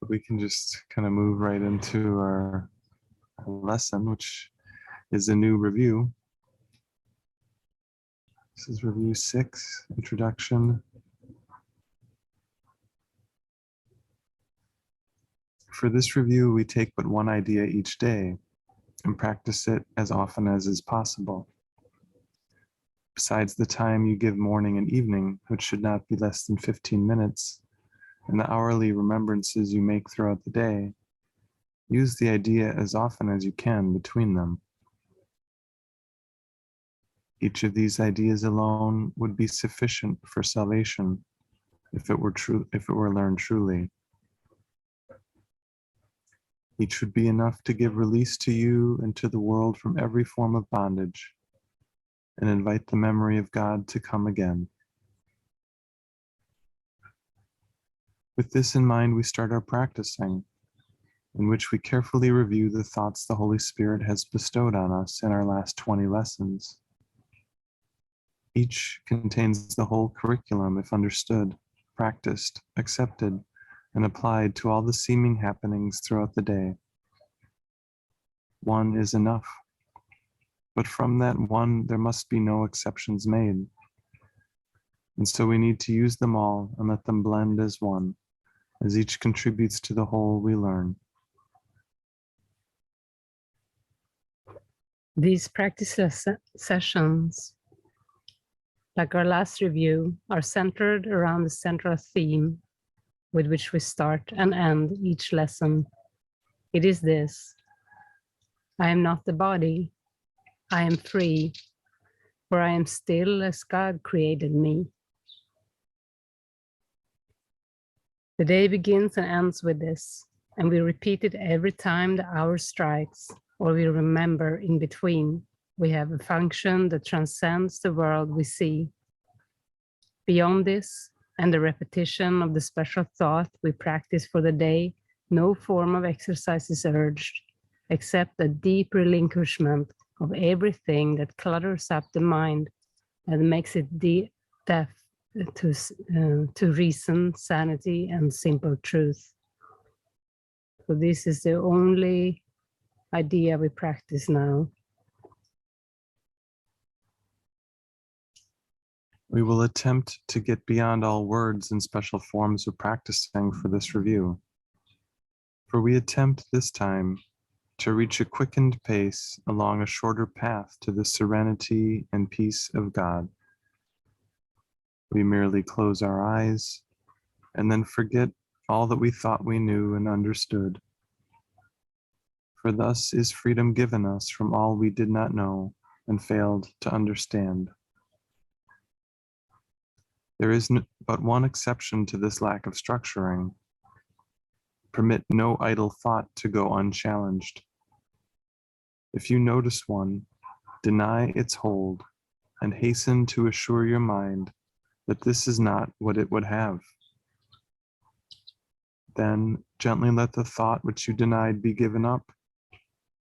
We can just kind of move right into our lesson, which is a new review. This is review 6, introduction. For this review, we take but one idea each day and practice it as often as is possible. Besides the time you give morning and evening, which should not be less than 15 minutes, and the hourly remembrances you make throughout the day, use the idea as often as you can between them. Each of these ideas alone would be sufficient for salvation if it were learned truly. Each would be enough to give release to you and to the world from every form of bondage and invite the memory of God to come again. With this in mind, we start our practicing, in which we carefully review the thoughts the Holy Spirit has bestowed on us in our last 20 lessons. Each contains the whole curriculum if understood, practiced, accepted, and applied to all the seeming happenings throughout the day. One is enough, but from that one there must be no exceptions made. And so we need to use them all and let them blend as one, as each contributes to the whole we learn. These practice sessions, like our last review, are centered around the central theme with which we start and end each lesson. It is this: I am not the body, I am free, for I am still as God created me. The day begins and ends with this, and we repeat it every time the hour strikes, or we remember in between. We have a function that transcends the world we see. Beyond this, and the repetition of the special thought we practice for the day, no form of exercise is urged, except a deep relinquishment of everything that clutters up the mind and makes it deaf to reason, sanity, and simple truth. So this is the only idea we practice now. We will attempt to get beyond all words and special forms of practicing for this review. For we attempt this time to reach a quickened pace along a shorter path to the serenity and peace of God. We merely close our eyes and then forget all that we thought we knew and understood. For thus is freedom given us from all we did not know and failed to understand. There is but one exception to this lack of structuring. Permit no idle thought to go unchallenged. If you notice one, deny its hold and hasten to assure your mind that this is not what it would have. Then gently let the thought which you denied be given up,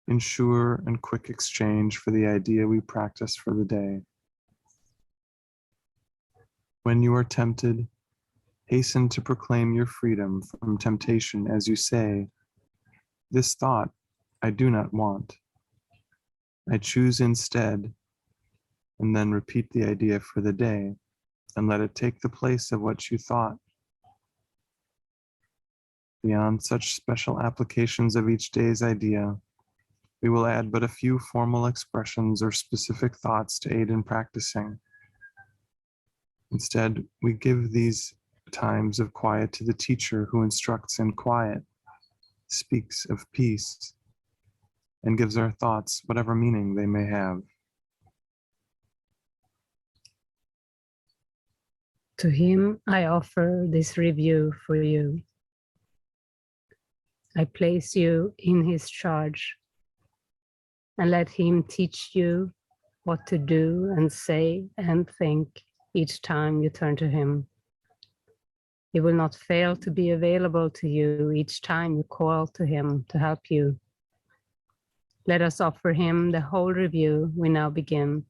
in sure and quick exchange for the idea we practice for the day. When you are tempted, hasten to proclaim your freedom from temptation as you say, "This thought I do not want. I choose instead," and then repeat the idea for the day and let it take the place of what you thought. Beyond such special applications of each day's idea, we will add but a few formal expressions or specific thoughts to aid in practicing. Instead, we give these times of quiet to the teacher who instructs in quiet, speaks of peace, and gives our thoughts whatever meaning they may have. To him I offer this review for you. I place you in his charge, and let him teach you what to do and say and think each time you turn to him. He will not fail to be available to you each time you call to him to help you. Let us offer him the whole review we now begin,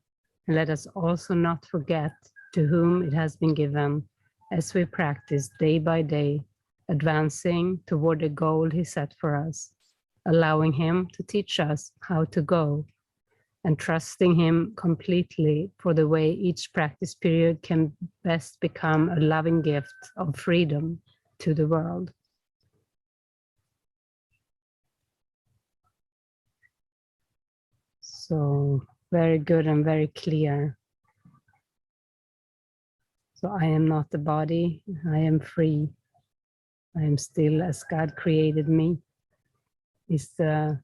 and let us also not forget to whom it has been given as we practice day by day advancing toward the goal he set for us, allowing him to teach us how to go, and trusting him completely for the way each practice period can best become a loving gift of freedom to the world. So very good and very clear. So I am not the body, I am free. I am still as God created me, is the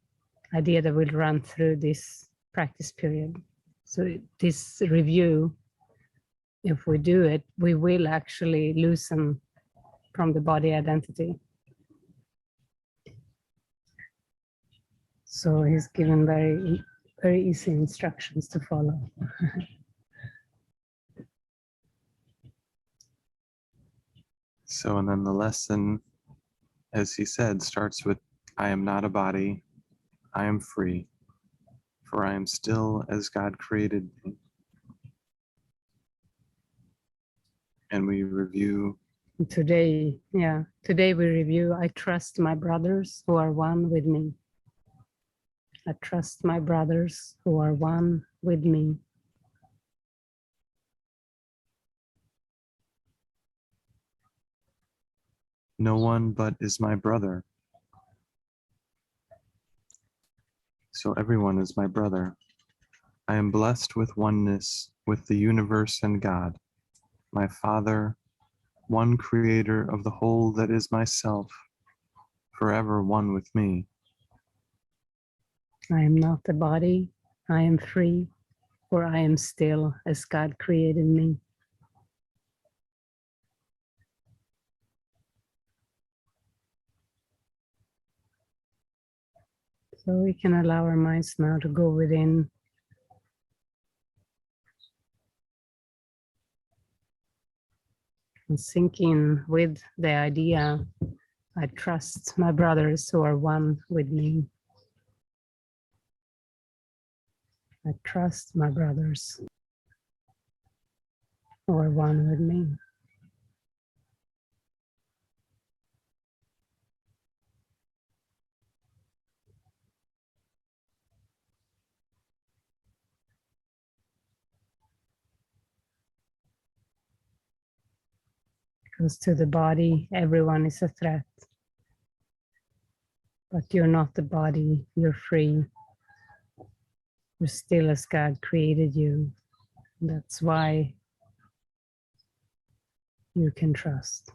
idea that will run through this practice period. So this review, if we do it, we will actually loosen from the body identity. So he's given very easy instructions to follow. So, and then the lesson, as he said, starts with, I am not a body, I am free, for I am still as God created me. And we review. Today we review, I trust my brothers who are one with me. I trust my brothers who are one with me. No one but is my brother. So everyone is my brother. I am blessed with oneness with the universe and God, my Father, one creator of the whole that is myself, forever one with me. I am not the body, I am free, for I am still as God created me. So we can allow our minds now to go within and sink in with the idea, I trust my brothers who are one with me. I trust my brothers who are one with me. Because to the body, everyone is a threat. But you're not the body, you're free. You're still as God created you. That's why you can trust.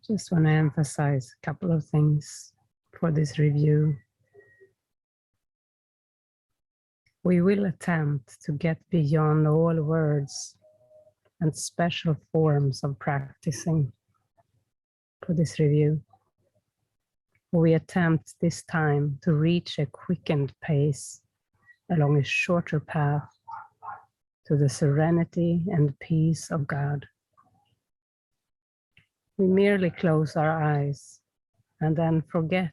Just want to emphasize a couple of things for this review. We will attempt to get beyond all words and special forms of practicing for this review. We attempt this time to reach a quickened pace along a shorter path to the serenity and peace of God. We merely close our eyes and then forget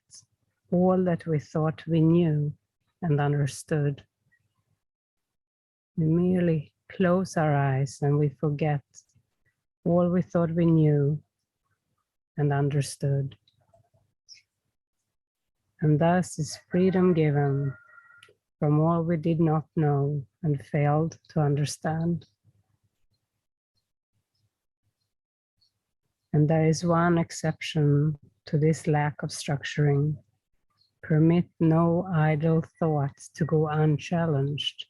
all that we thought we knew and understood. We merely close our eyes and we forget all we thought we knew and understood. And thus is freedom given from all we did not know and failed to understand. And there is one exception to this lack of structuring. Permit no idle thoughts to go unchallenged.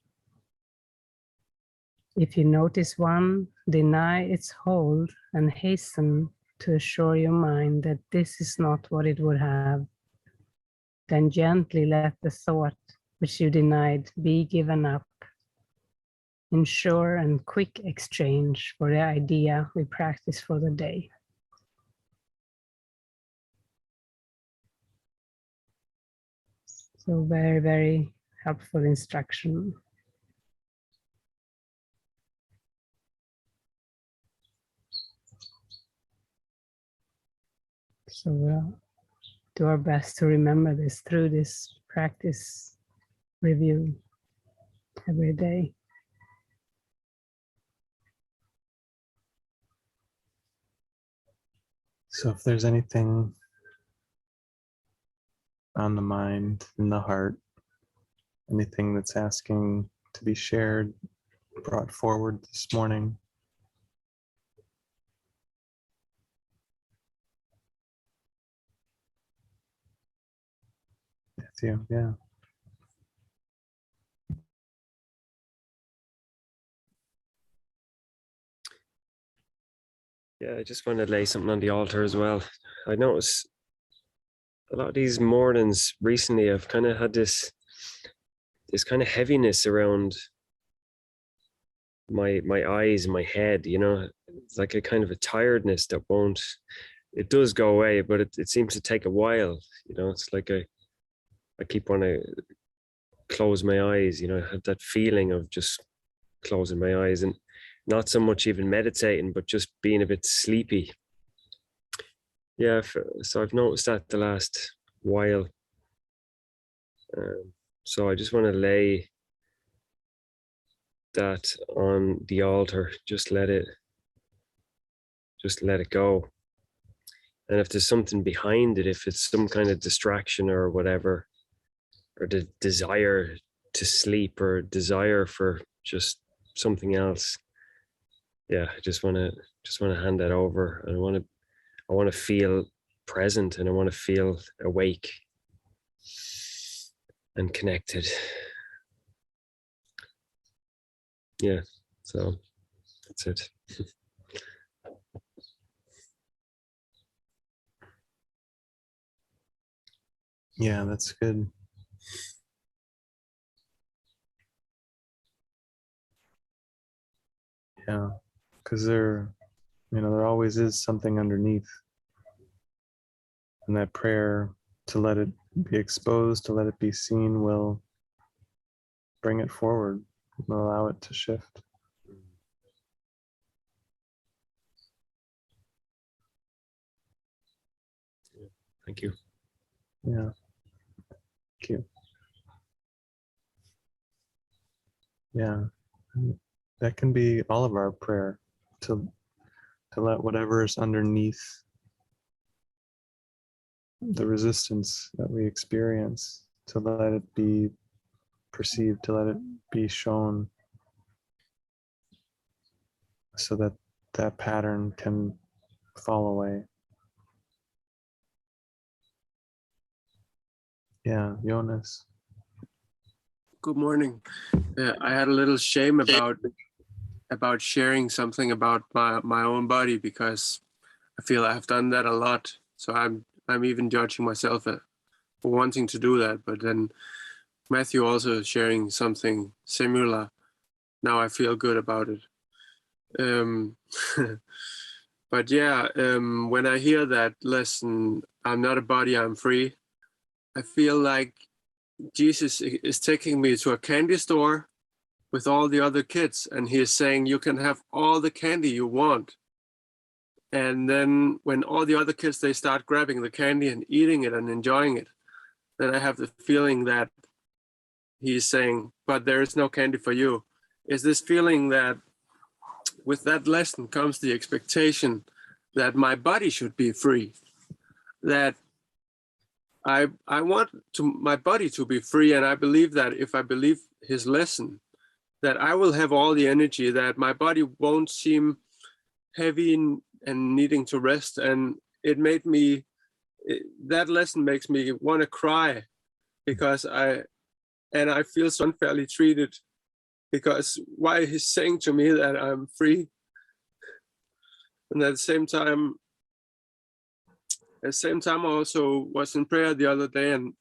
If you notice one, deny its hold and hasten to assure your mind that this is not what it would have. Then gently let the thought which you denied be given up. In sure and quick exchange for the idea we practice for the day. So very, very helpful instruction. So we'll do our best to remember this through this practice review every day. So if there's anything on the mind, in the heart, anything that's asking to be shared, brought forward this morning, with you, yeah. Yeah, I just want to lay something on the altar as well. I notice a lot of these mornings recently, I've kind of had this kind of heaviness around my eyes and my head, you know. It's like a kind of a tiredness that won't, it does go away, but it seems to take a while, you know. It's like I keep wanting to close my eyes, you know. I have that feeling of just closing my eyes and not so much even meditating, but just being a bit sleepy. Yeah, so I've noticed that the last while. So I just want to lay that on the altar. Just let it go. And if there's something behind it, if it's some kind of distraction or whatever, or the desire to sleep or desire for just something else, yeah, I just want to hand that over. And I want to feel present, and I want to feel awake and connected. Yeah, so that's it. Yeah, that's good. Yeah, because there always is something underneath. And that prayer to let it be exposed, to let it be seen, will bring it forward, will allow it to shift. Thank you. Yeah. Thank you. Yeah. That can be all of our prayer, to let whatever is underneath the resistance that we experience, to let it be perceived, to let it be shown, so that that pattern can fall away. Yeah, Jonas. Good morning. I had a little shame about sharing something about my own body, because I feel I've done that a lot. So I'm even judging myself for wanting to do that. But then Matthew also sharing something similar. Now I feel good about it. But yeah, when I hear that lesson, I'm not a body, I'm free, I feel like Jesus is taking me to a candy store with all the other kids, and he is saying, you can have all the candy you want. And then when all the other kids, they start grabbing the candy and eating it and enjoying it, then I have the feeling that he's saying, but there is no candy for you. Is this feeling that with that lesson comes the expectation that my body should be free, that I want my body to be free, and I believe that if I believe his lesson, that I will have all the energy, that my body won't seem heavy and needing to rest. And that lesson makes me want to cry, because I feel so unfairly treated, because why he's saying to me that I'm free, and at the same time I also was in prayer the other day, and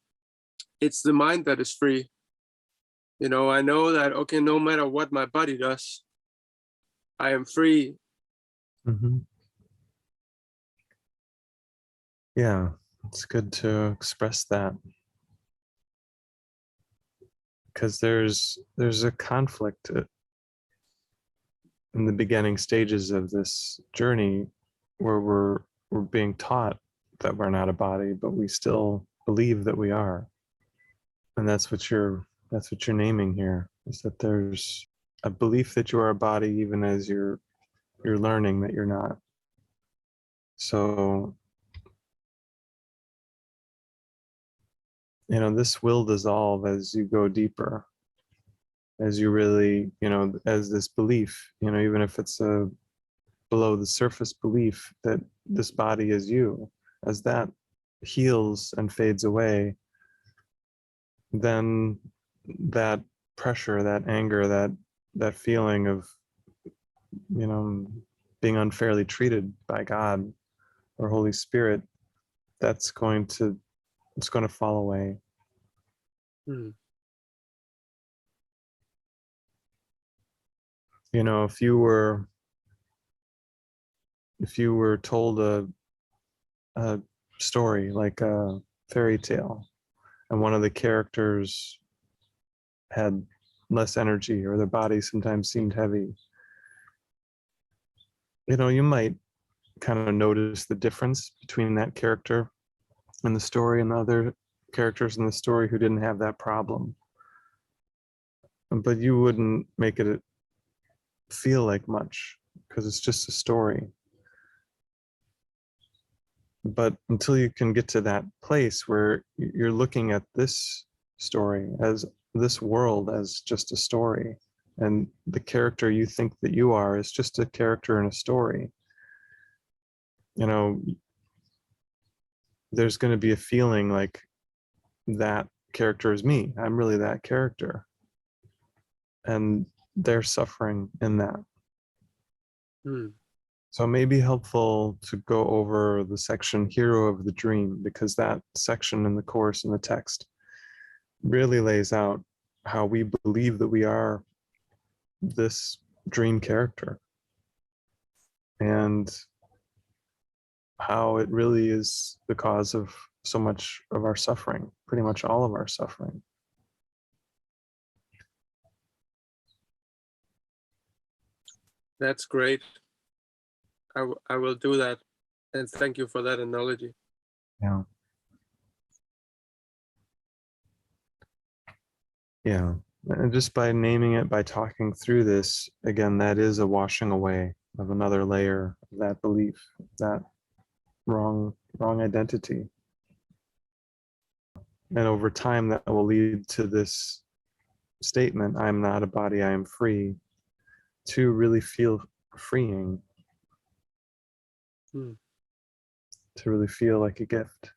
it's the mind that is free. You know, I know that, okay, no matter what my body does, I am free. Mm-hmm. Yeah, it's good to express that, because there's a conflict in the beginning stages of this journey where we're being taught that we're not a body, but we still believe that we are. And that's what you're naming here, is that there's a belief that you are a body even as you're learning that you're not. So, you know, this will dissolve as you go deeper, as you really, you know, as this belief, you know, even if it's a below the surface belief that this body is you, as that heals and fades away, then that pressure, that anger, that feeling of, you know, being unfairly treated by God or Holy Spirit, it's going to fall away. Hmm. You know, if you were told a story, like a fairy tale, and one of the characters had less energy, or their body sometimes seemed heavy, you know, you might kind of notice the difference between that character in the story and the other characters in the story who didn't have that problem. But you wouldn't make it feel like much, because it's just a story. But until you can get to that place where you're looking at this story, as this world, as just a story, and the character you think that you are is just a character in a story, you know, there's going to be a feeling like that character is me. I'm really that character. And they're suffering in that. Hmm. So it may be helpful to go over the section Hero of the Dream, because that section in the course and the text really lays out how we believe that we are this dream character, and how it really is the cause of so much of our suffering, pretty much all of our suffering. That's great. I will do that. And thank you for that analogy. Yeah. Yeah. And just by naming it, by talking through this, again, that is a washing away of another layer of that belief, that wrong identity. And over time, that will lead to this statement, I'm not a body, I am free, to really feel freeing, Hmm. to really feel like a gift.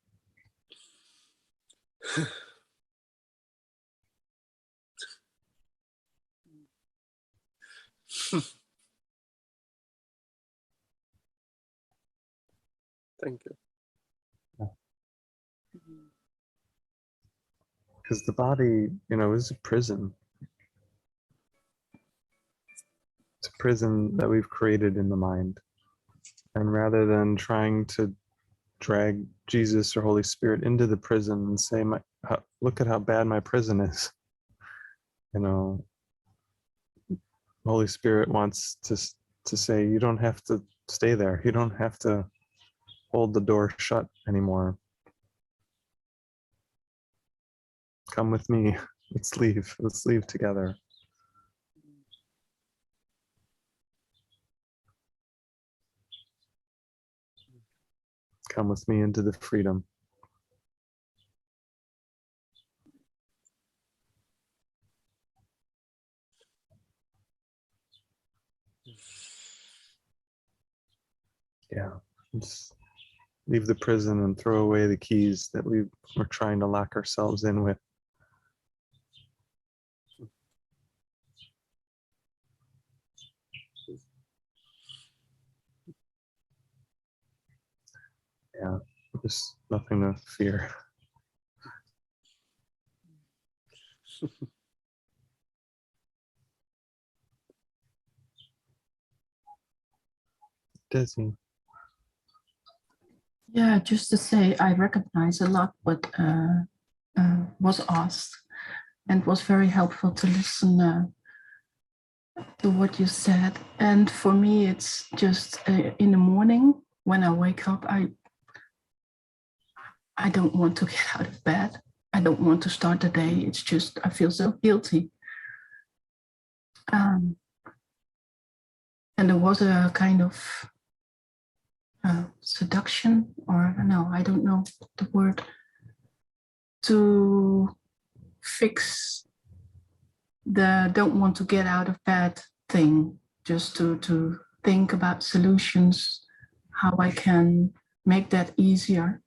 Thank you. Because the body, is a prison. It's a prison that we've created in the mind. And rather than trying to drag Jesus or Holy Spirit into the prison and say, look at how bad my prison is. Holy Spirit wants to say, you don't have to stay there. You don't have to hold the door shut anymore. Come with me. Let's leave. Let's leave together. Come with me into the freedom. Yeah. Just leave the prison and throw away the keys that we're trying to lock ourselves in with. Yeah, there's nothing to fear. Desi. Yeah, just to say, I recognize a lot what was asked, and it was very helpful to listen to what you said. And for me, it's just in the morning when I wake up, I don't want to get out of bed. I don't want to start the day. It's just, I feel so guilty. And there was a kind of seduction, or no, I don't know the word, to fix the don't want to get out of bed thing, just to think about solutions, how I can make that easier.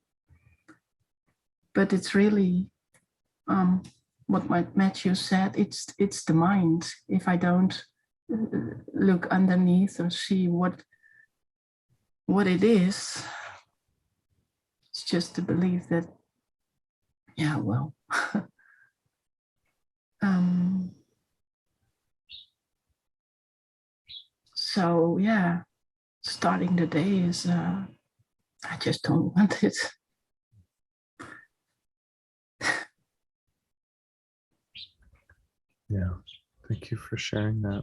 But it's really what Matthew said, it's the mind. If I don't look underneath or see what it is, it's just to believe that, yeah, well, so yeah, starting the day is, I just don't want it. Yeah, thank you for sharing that.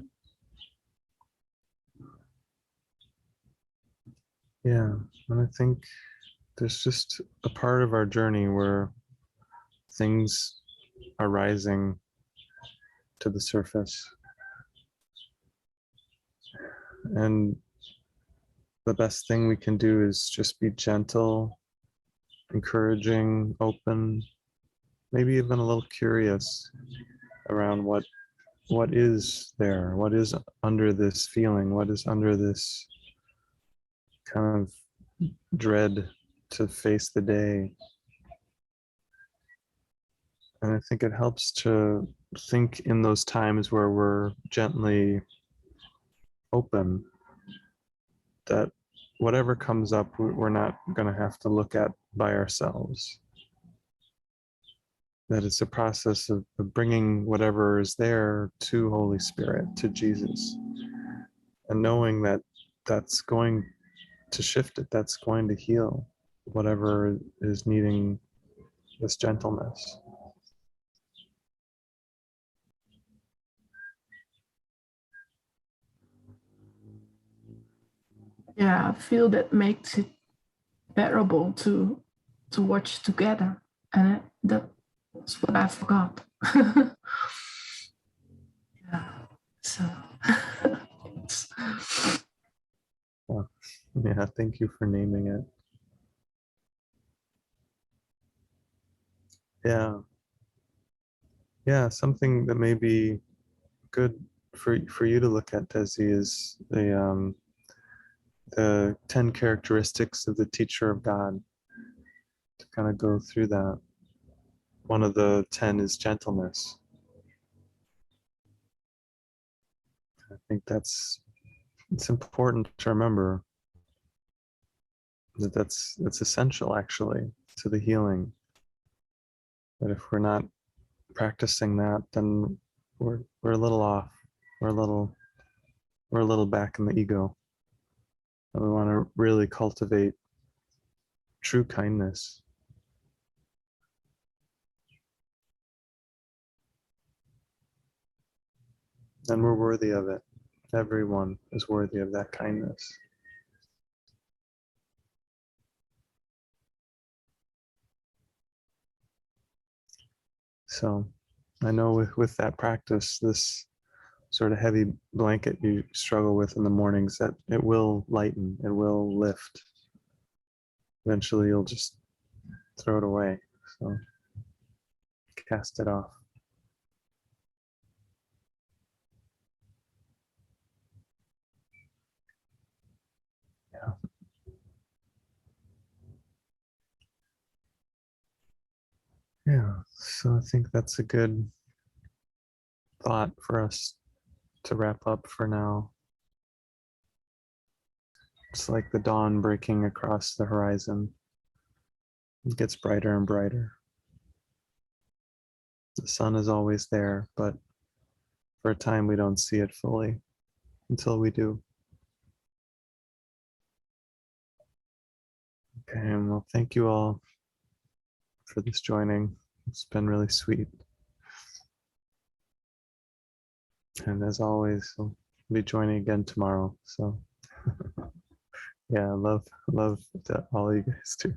Yeah, and I think there's just a part of our journey where things are rising to the surface. And the best thing we can do is just be gentle, encouraging, open, maybe even a little curious around what is there, what is under this feeling, what is under this kind of dread to face the day. And I think it helps to think in those times where we're gently open, that whatever comes up, we're not going to have to look at by ourselves. That it's a process of bringing whatever is there to Holy Spirit, to Jesus, and knowing that that's going to shift it, that's going to heal whatever is needing this gentleness. Yeah, I feel that makes it bearable to watch together, and that's what I forgot. Yeah, so Yeah, thank you for naming it. Yeah, something that may be good for you to look at, Desi, is the 10 characteristics of the teacher of God, to kind of go through that. One of the 10 is gentleness. I think it's important to remember. that's essential actually to the healing. That if we're not practicing that, then we're a little off. We're a little back in the ego. And we want to really cultivate true kindness. And we're worthy of it. Everyone is worthy of that kindness. So I know with that practice, this sort of heavy blanket you struggle with in the mornings, that it will lighten, it will lift. Eventually you'll just throw it away. So cast it off. Yeah. Yeah, so I think that's a good thought for us to wrap up for now. It's like the dawn breaking across the horizon. It gets brighter and brighter. The sun is always there, but for a time we don't see it fully until we do. Okay, and well, thank you all for this joining. It's been really sweet. And as always, I'll be joining again tomorrow. So yeah, love to all you guys too.